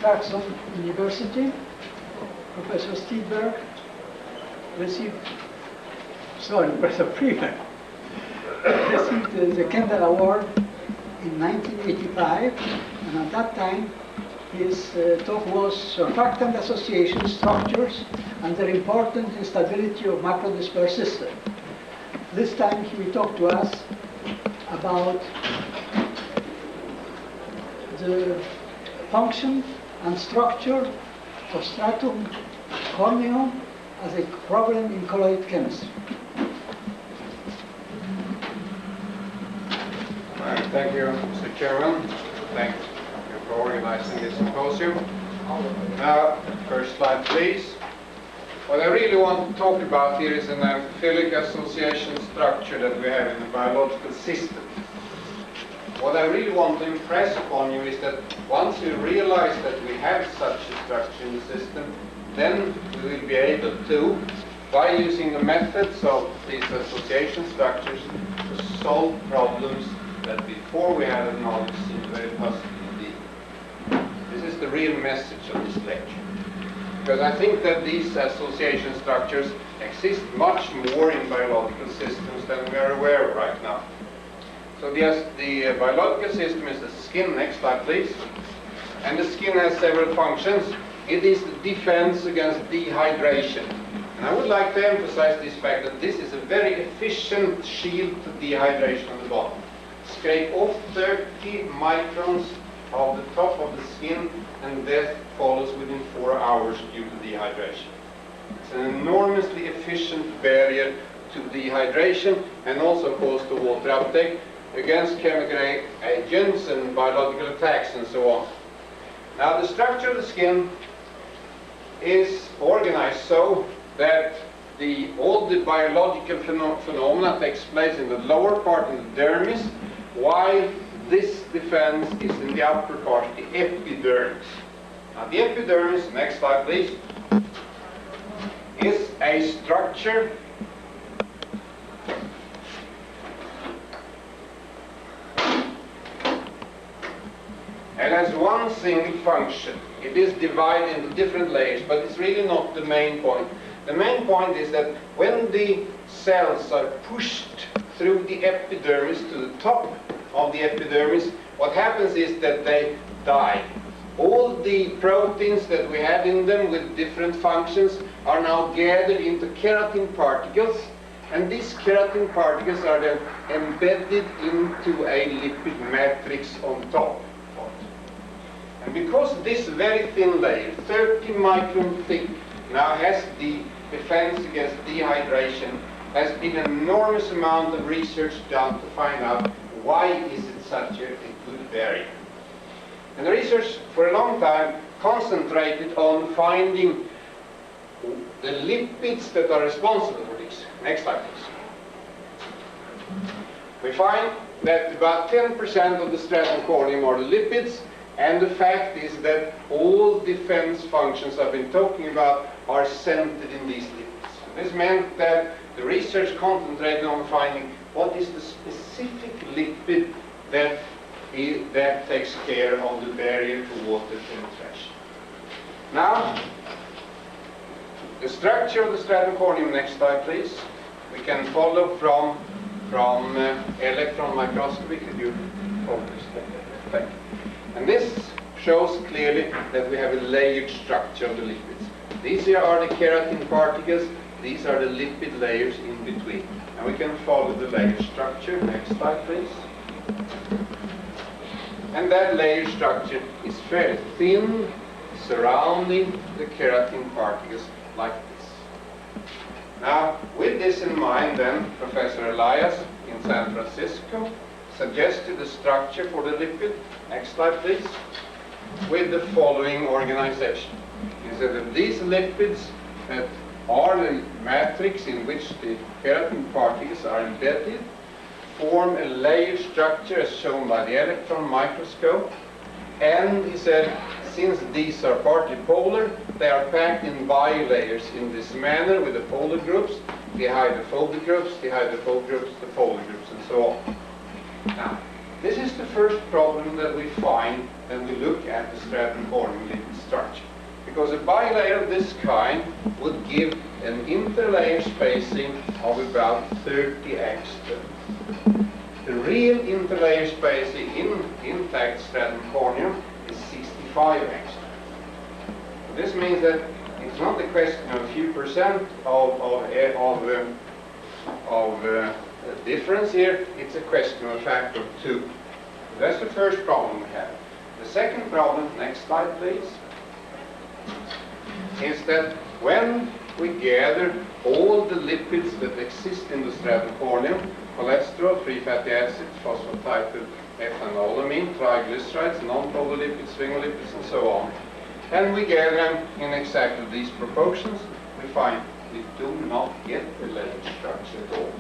Clarkson University, Professor Friberg received, Professor Friberg received the Kendall Award in 1985, and at that time his talk was Surfactant Association Structures and their important instability of macrodisperse system. This time he will talk to us about the function and structure of stratum corneum as a problem in colloid chemistry. Thank you, Mr. Chairman. Thank you for organizing this symposium. Now, first slide, please. What I really want to talk about here is an amphiphilic association structure that we have in the biological system. What I really want to impress upon you is that once you realize that we have such a structure in the system, then we will be able to, by using the methods of these association structures, to solve problems that before we had a knowledge seemed very puzzling indeed. This is the real message of this lecture. Because I think that these association structures exist much more in biological systems than we are aware of right now. So the biological system is the skin. Next slide, please. And the skin has several functions. It is the defense against dehydration. And I would like to emphasize this fact that this is a very efficient shield to dehydration on the bottom. Scrape off 30 microns of the top of the skin and death follows within 4 hours due to dehydration. It's an enormously efficient barrier to dehydration and also cause to water uptake against chemical agents and biological attacks and so on. Now the structure of the skin is organized so that all the biological phenomena takes place in the lower part, in the dermis, while this defense is in the upper part, the epidermis. Now the epidermis, next slide please, is a structure and has one single function. It is divided into different layers, but it's really not the main point. The main point is that when the cells are pushed through the epidermis to the top of the epidermis, what happens is that they die. All the proteins that we have in them with different functions are now gathered into keratin particles, and these keratin particles are then embedded into a lipid matrix on top. And because this very thin layer, 30 micron thick, now has the defense against dehydration, has been an enormous amount of research done to find out why is it such a good barrier. And the research for a long time concentrated on finding the lipids that are responsible for this. Next slide, please. We find that about 10% of the stratum corneum are the lipids, and the fact is that all defense functions I've been talking about are centered in these lipids. This meant that the research concentrated on finding what is the specific lipid that takes care of the barrier to water penetration. Now, the structure of the stratum corneum, next slide please, we can follow from electron microscopy. Could you focus? Thank you. And this shows clearly that we have a layered structure of the lipids. These are the keratin particles, these are the lipid layers in between. And we can follow the layer structure. Next slide, please. And that layer structure is fairly thin, surrounding the keratin particles like this. Now, with this in mind, then, Professor Elias in San Francisco suggested a structure for the lipid. Next slide, please. With the following organization. He said that these lipids that are the matrix in which the keratin particles are embedded form a layer structure as shown by the electron microscope. And he said, since these are partly polar, they are packed in bilayers in this manner with the polar groups, the hydrophobic groups, the hydrophobic groups, the polar groups, and so on. Now, This is the first problem that we find when we look at the stratum corneum lipid structure. Because a bilayer of this kind would give an interlayer spacing of about 30 angstrom. The real interlayer spacing in intact stratum corneum is 65 angstrom. This means that it's not a question of a few percent of difference here, it's a question of a factor of 2. That's the first problem we have. The second problem, next slide please, is that when we gather all the lipids that exist in the stratum corneum, cholesterol, free fatty acids, phosphatidyl ethanolamine, triglycerides, non-polar lipids, sphingolipids, and so on, and we gather them in exactly these proportions, we find we do not get the layer structure at all.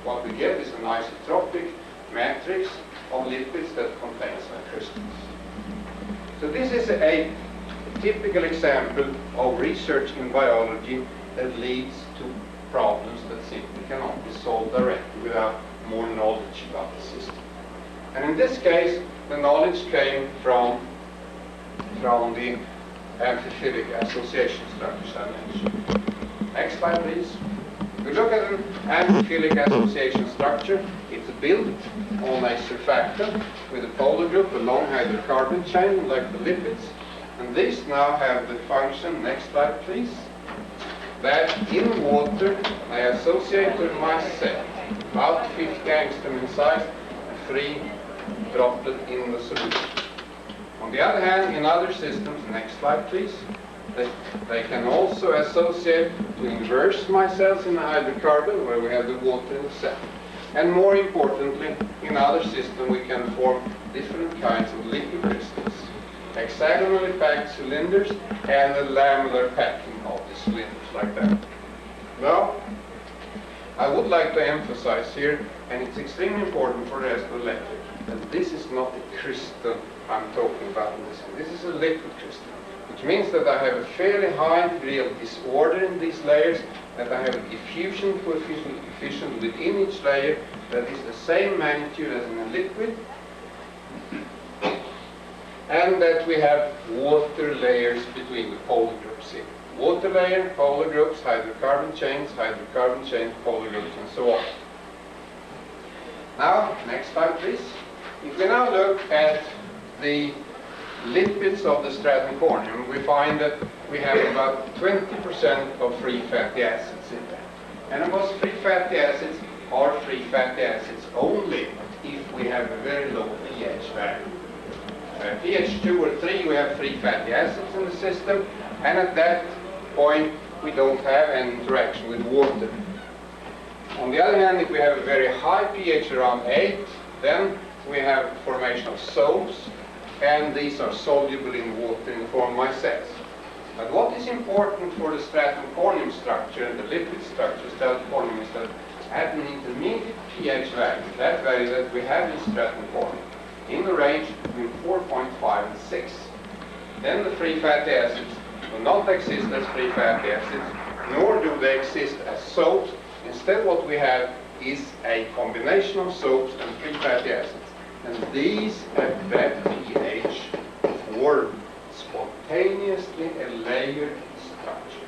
What we get is an isotropic matrix of lipids that contains crystals. So this is a typical example of research in biology that leads to problems that simply cannot be solved directly without more knowledge about the system. And in this case, the knowledge came from the amphiphilic association structures I mentioned. Next slide, please. If we look at an amphiphilic association structure, it's built on a surfactant with a polar group, a long hydrocarbon chain, like the lipids. And these now have the function, next slide please, that in water they associate with my cell, about 50 angstrom in size, a free droplet in the solution. On the other hand, in other systems, next slide please, they can also associate to inverse micelles in the hydrocarbon, where we have the water in the cell. And more importantly, in other systems we can form different kinds of liquid crystals, hexagonally packed cylinders and a lamellar packing of the cylinders like that. Now, I would like to emphasize here, and it's extremely important for the rest of the lecture, that this is not a crystal I'm talking about in this. This is a liquid crystal, which means that I have a fairly high degree of disorder in these layers, that I have a diffusion coefficient within each layer that is the same magnitude as in a liquid, and that we have water layers between the polar groups here. Water layer, polar groups, hydrocarbon chains, polar groups, and so on. Now, next slide please. If we now look at the lipids of the stratum corneum, we find that we have about 20% of free fatty acids in there. And of course, free fatty acids are free fatty acids only if we have a very low pH value. pH 2 or 3, we have free fatty acids in the system, and at that point, we don't have an interaction with water. On the other hand, if we have a very high pH around 8, then we have formation of soaps, and these are soluble in water in the form of micelles. But what is important for the stratum corneum structure and the lipid structure of stratum corneum is that at an intermediate pH value, that value that we have in stratum corneum, in the range between 4.5 and 6, then the free fatty acids do not exist as free fatty acids, nor do they exist as soaps. Instead, what we have is a combination of soaps and free fatty acids. And these, at that pH, form spontaneously a layered structure.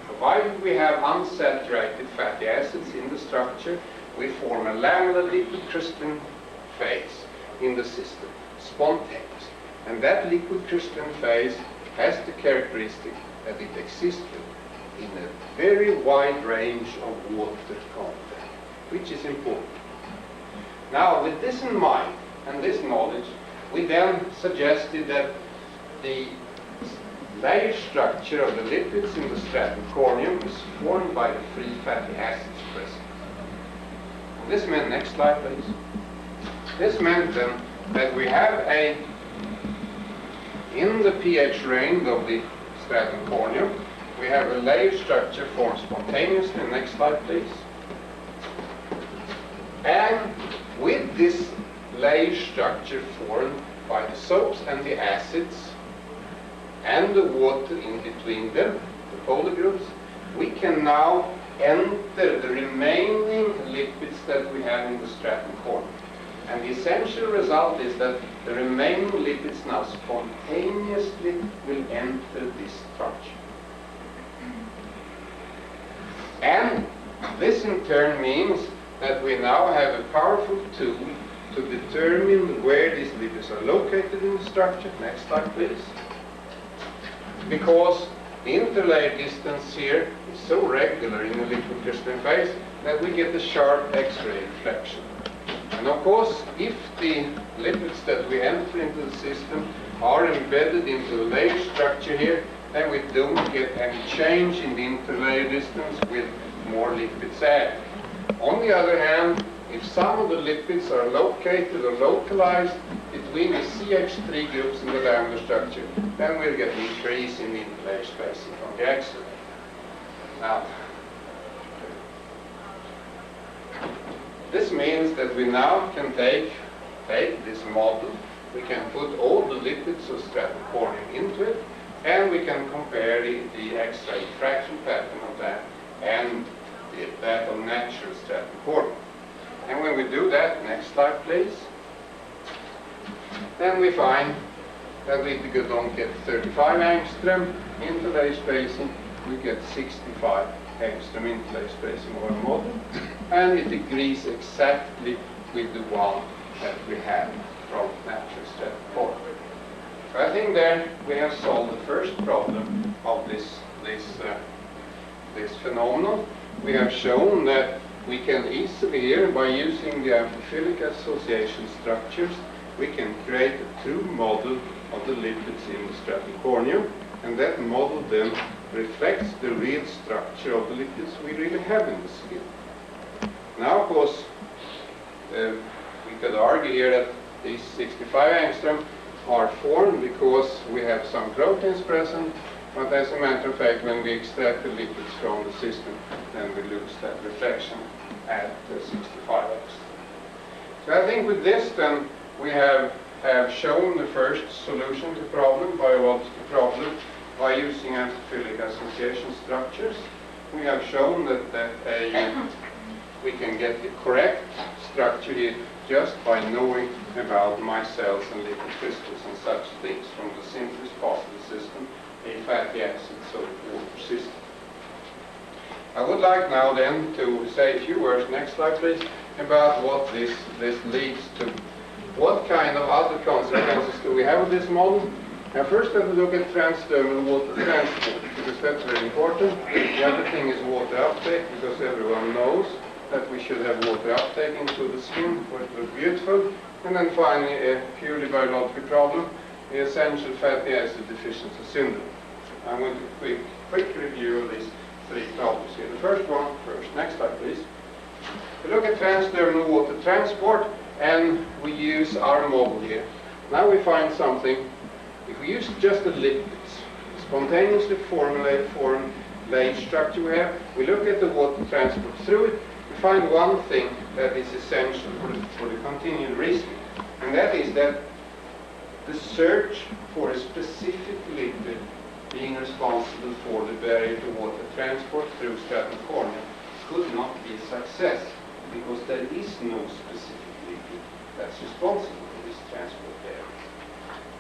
Provided we have unsaturated fatty acids in the structure, we form a lamellar liquid crystalline phase in the system, spontaneous. And that liquid crystalline phase has the characteristic that it exists in a very wide range of water content, which is important. Now, with this in mind and this knowledge, we then suggested that the layer structure of the lipids in the stratum corneum is formed by the free fatty acids present. And this meant, next slide please, this meant then that we have in the pH range of the stratum corneum, we have a layer structure formed spontaneously. Next slide please. And with this layer structure formed by the soaps and the acids and the water in between them, the polar groups, we can now enter the remaining lipids that we have in the stratum corneum. And the essential result is that the remaining lipids now spontaneously will enter this structure. And this in turn means that we now have a powerful tool to determine where these lipids are located in the structure. Next slide, please. Because the interlayer distance here is so regular in the liquid crystalline phase that we get a sharp X-ray reflection. And of course, if the lipids that we enter into the system are embedded into the layer structure here, then we don't get any change in the interlayer distance with more lipids added. On the other hand, if some of the lipids are located or localized between the CH3 groups in the laminar structure, then we'll get an increase in the interlayer spacing from the X-ray. Now, this means that we now can take this model, we can put all the lipids of stratum corneum into it, and we can compare the X-ray diffraction pattern of that and that of natural stratum corneum. And when we do that, next slide please, then we find that we don't get 35 angstrom interlayer spacing, we get 65 angstrom interlayer spacing of our model, and it agrees exactly with the one that we have from natural stratum corneum. So I think there we have solved the first problem of this phenomenon. We have shown that we can easily here, by using the amphiphilic association structures, we can create a true model of the lipids in the stratum corneum, and that model then reflects the real structure of the lipids we really have in the skin. Now, of course, we could argue here that these 65 angstrom are formed because we have some proteins present, but as a matter of fact, when we extract the lipids from the system, then we lose that reflection at 65 angstrom. So I think with this, then, we have shown the first solution to the problem, biological problem, by using amphiphilic association structures. We have shown that we can get the correct structure here just by knowing about micelles and lipid crystals and such things from the simplest possible system, a fatty acid salt water system. I would like now then to say a few words, next slide please, about what this leads to. What kind of other consequences do we have of this model? Now first let us look at transdermal water transport, because that's very important. The other thing is water uptake, because everyone knows that we should have water uptake into the skin for it to look beautiful. And then finally, a purely biological problem, the essential fatty acid deficiency syndrome. I'm going to quick review of these three problems here. The first one first. Next slide, please. We look at transdermal water transport, and we use our model here. Now we find something. If we use just the lipids, spontaneously formed layer structure we have, we look at the water transport through it, we find one thing that is essential for the continued reasoning, and that is that the search for a specific lipid being responsible for the barrier to water transport through stratum corneum could not be a success, because there is no specific lipid that's responsible for this transport barrier.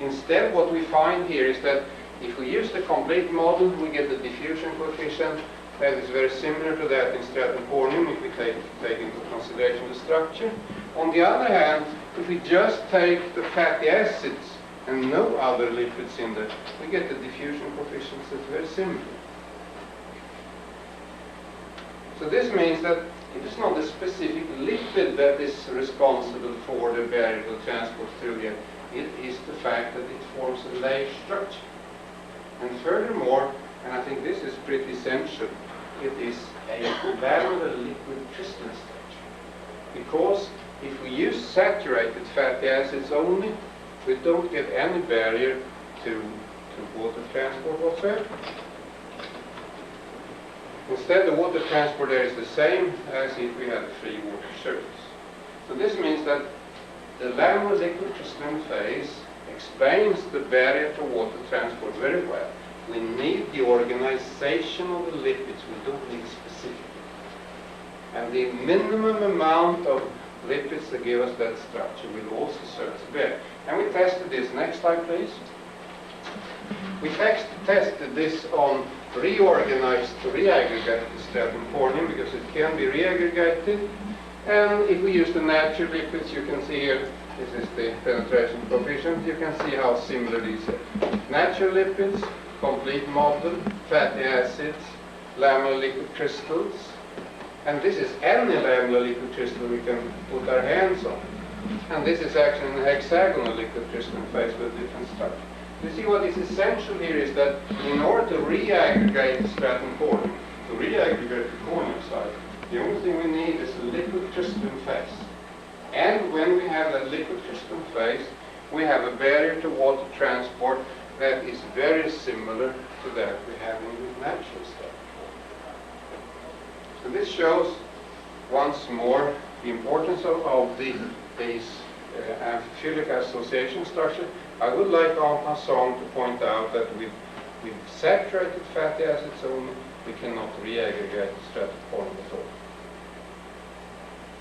Instead, what we find here is that if we use the complete model, we get the diffusion coefficient that is very similar to that in stratum corneum if we take into consideration the structure. On the other hand, if we just take the fatty acids and no other lipids in there, we get the diffusion coefficients that's very similar. So this means that it is not a specific lipid that is responsible for the barrier to transport through it. It is the fact that it forms a layer structure. And furthermore, and I think this is pretty essential, it is a laminar liquid crystalline structure. Because if we use saturated fatty acids only, we don't get any barrier to water transport whatsoever. Instead, the water transport there is the same as if we had a free water surface. So this means that the laminar liquid crystalline phase explains the barrier to water transport very well. We need the organization of the lipids, we don't need specifically. And the minimum amount of lipids that give us that structure will also serve as bed. And we tested this. Next slide, please. We tested this on reorganized, reaggregated stratum corneum because it can be reaggregated. And if we use the natural lipids, you can see here, this is the penetration coefficient, you can see how similar these are. Natural lipids, complete model, fatty acids, lamellar liquid crystals, and this is any lamellar liquid crystal we can put our hands on. And this is actually an hexagonal liquid crystal phase with a different structure. You see what is essential here is that in order to reaggregate the stratum corneum, to reaggregate the corneal side, the only thing we need is a liquid crystalline phase. And when we have that liquid crystalline phase, we have a barrier to water transport that is very similar to that we have in the natural stratum. So this shows once more the importance of these amphiphilic association structure. I would like en passant to point out that with saturated fatty acids only, we cannot reaggregate the stratum corneum at all.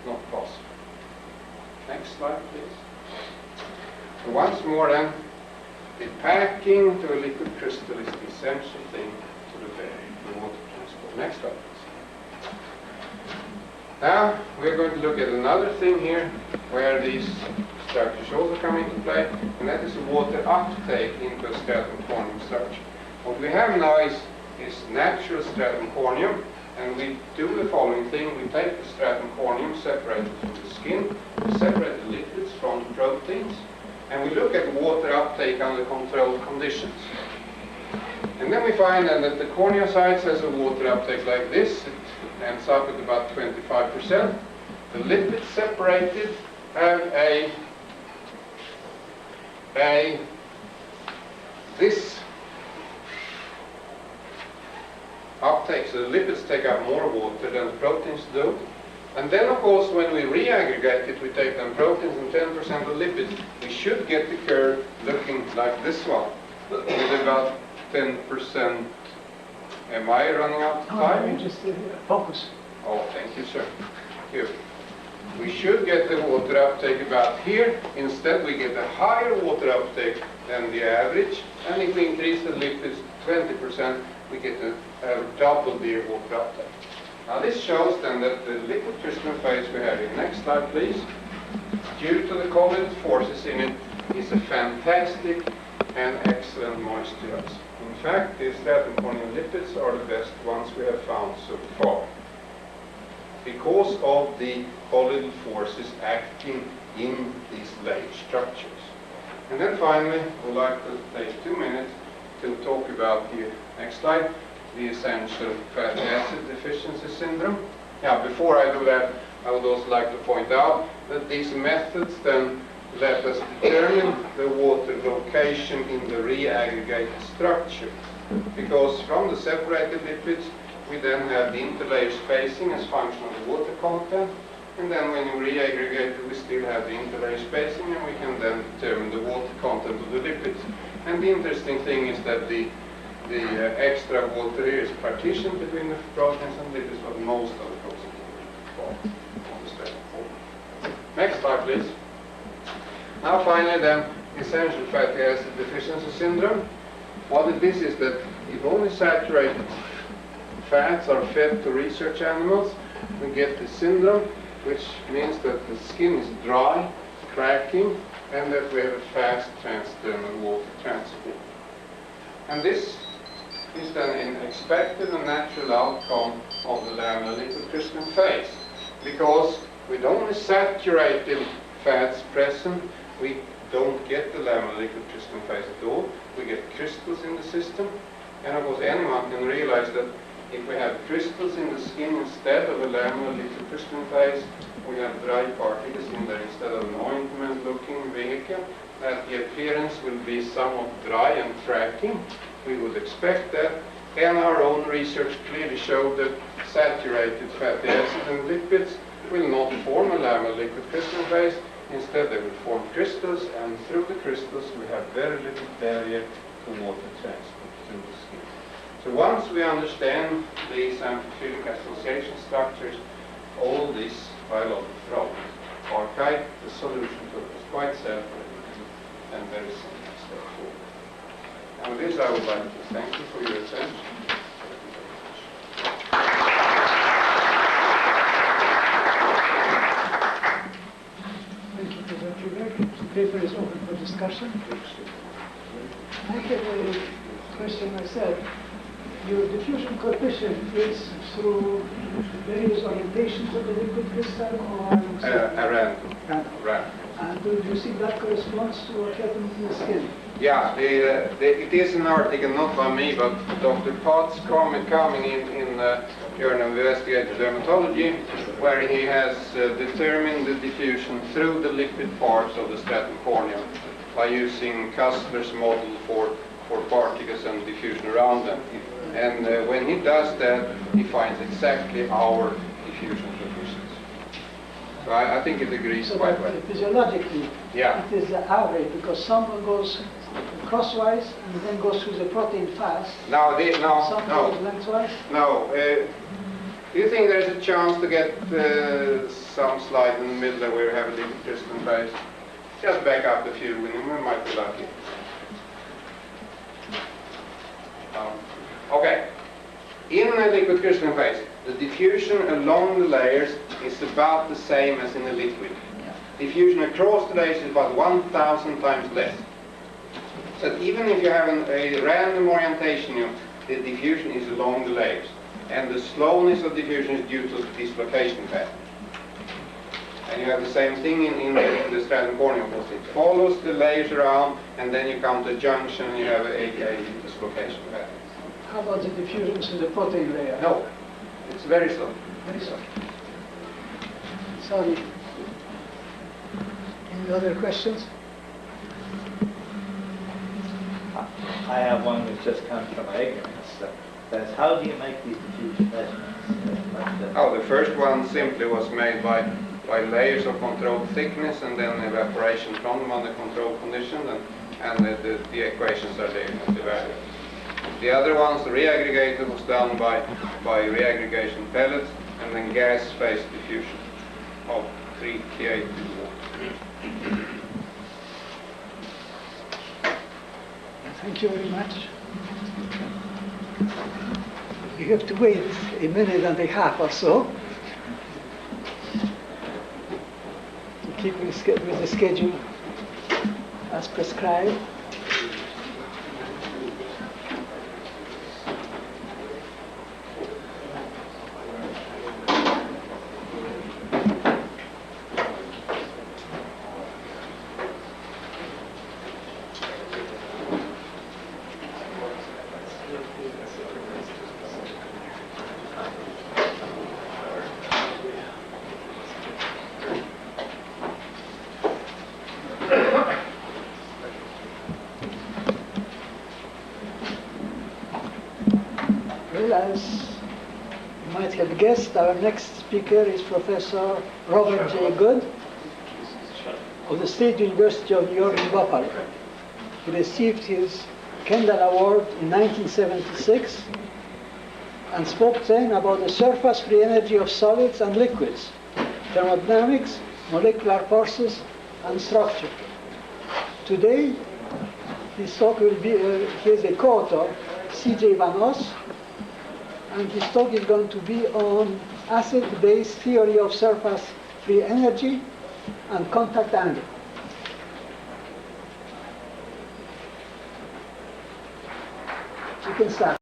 Not possible. Next slide, please. So once more then, the packing to a liquid crystal is the essential thing to the barrier, the water transport. Next slide, please. Now, we're going to look at another thing here, where these structures also come into play, and that is water uptake into a stratum corneum structure. What we have now is natural stratum corneum, and we do the following thing. We take the stratum corneum separated from the skin, we separate the lipids from the proteins, and we look at water uptake under controlled conditions. And then we find that the corneocytes has a water uptake like this. It ends up at about 25%. The lipids separated have this uptake, so the lipids take up more water than the proteins do. And then, of course, when we reaggregate it, we take them proteins and 10% of lipids. We should get the curve looking like this one, with about 10%. Am I running out of time? Just focus. Oh, thank you, sir. Here. We should get the water uptake about here. Instead, we get a higher water uptake than the average. And if we increase the lipids 20%, we get a double the water uptake. Now, this shows then that the liquid crystalline phase we have here. Next slide, please. Due to the colloidal forces in it, is a fantastic and excellent moisturizer. In fact, the stratum corneum lipids are the best ones we have found so far, because of the colloidal forces acting in these layered structures. And then finally, I would like to take 2 minutes to talk about the next slide, the essential fatty acid deficiency syndrome. Yeah, before I do that, I would also like to point out that these methods then let us determine the water location in the reaggregated structure. Because from the separated lipids, we then have the interlayer spacing as function of the water content, and then when you reaggregate it, we still have the interlayer spacing, and we can then determine the water content of the lipids. And the interesting thing is that the extra water here is partitioned between the proteins and lipids, but most of the proteins fall on the stratum corneum. Next slide, please. Now finally then, essential fatty acid deficiency syndrome. What it is that if only saturated fats are fed to research animals, we get this syndrome, which means that the skin is dry, cracking, and that we have a fast transdermal water transport. And this is then an expected and natural outcome of the lamellar liquid crystalline phase, because with only saturated fats present, we don't get the lamellar liquid crystalline phase at all. We get crystals in the system, and of course anyone can realize that if we have crystals in the skin instead of a lamellar liquid crystalline phase, we have dry particles in there instead of an ointment-looking vehicle, that the appearance will be somewhat dry and cracking. We would expect that, and our own research clearly showed that saturated fatty acids and lipids will not form a lamellar liquid crystalline phase. Instead, they will form crystals, and through the crystals, we have very little barrier to water transport through the skin. So once we understand these amphiphilic association structures, all these biological problems archive the solution to it. It's quite simple and very simple step forward. And with this, I would like to thank you for your attention. Thank you, Professor Friberg. The paper is open for discussion. I have a question myself. Your diffusion coefficient is through various orientations of the liquid crystal or Random. random? And do you see that corresponds to what happens in the skin? Yeah, it is an article not by me, but Dr. Potts coming in Journal of Investigative Dermatology, where he has determined the diffusion through the liquid parts of the stratum corneum by using Kastler's model for particles and diffusion around them. And when he does that, he finds exactly our diffusion coefficients. So I think it agrees So quite well. physiologically, Yeah. it is the average, because someone goes crosswise and then goes through the protein fast. Now, Some goes lengthwise. No. Do you think there's a chance to get some slide in the middle where we have a liquid crystalline phase? Just back up a few, and we might be lucky. Okay. In a liquid crystalline phase, the diffusion along the layers is about the same as in a liquid. Diffusion across the layers is about 1,000 times less. So even if you have a random orientation, the diffusion is along the layers. And the slowness of diffusion is due to the dislocation pattern. And you have the same thing in the stratum corneum. It follows the layers around, and then you come to a junction and you have a dislocation pattern. How about the diffusions in the protein layer? No, it's very slow. Very slow. Sorry. Any other questions? I have one which just comes from my ignorance. That's how do you make these diffusion measurements? Oh, the first one simply was made by layers of controlled thickness and then evaporation from them under controlled conditions, and the equations are there, the values. The other ones, the reaggregated, was done by reaggregation pellets and then gas phase diffusion of 3K2 water. Thank you very much. You have to wait a minute and a half or so to keep with the schedule as prescribed. As you might have guessed, our next speaker is Professor Robert J. Good of the State University of New York in Buffalo. He received his Kendall Award in 1976 and spoke then about the surface free energy of solids and liquids, thermodynamics, molecular forces, and structure. Today, his talk will be, he is a co-author, C.J. Van Os, and his talk is going to be on acid-base theory of surface free energy and contact angle. You can start.